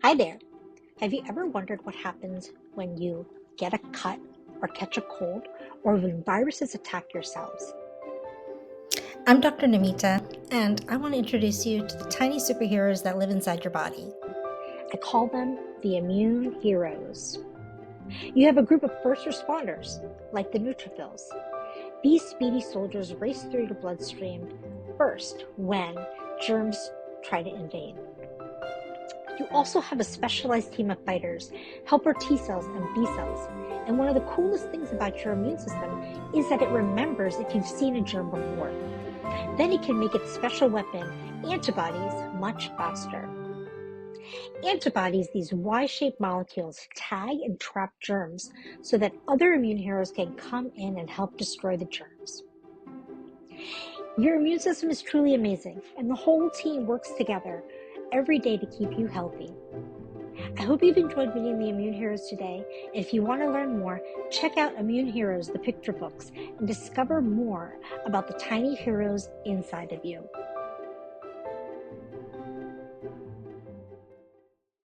Hi there. Have you ever wondered what happens when you get a cut or catch a cold or when viruses attack your cells? I'm Dr. Namita, and I want to introduce you to the tiny superheroes that live inside your body. I call them the immune heroes. You have a group of first responders, like the neutrophils. These speedy soldiers race through your bloodstream first when germs try to invade. You also have a specialized team of fighters, helper T cells and B cells. And one of the coolest things about your immune system is that it remembers if you've seen a germ before. Then it can make its special weapon, antibodies, much faster. Antibodies, these Y-shaped molecules, tag and trap germs so that other immune heroes can come in and help destroy the germs. Your immune system is truly amazing, and the whole team works together every day to keep you healthy. I hope you've enjoyed meeting the immune heroes today. If you want to learn more, check out Immune Heroes, the picture books, and discover more about the tiny heroes inside of you.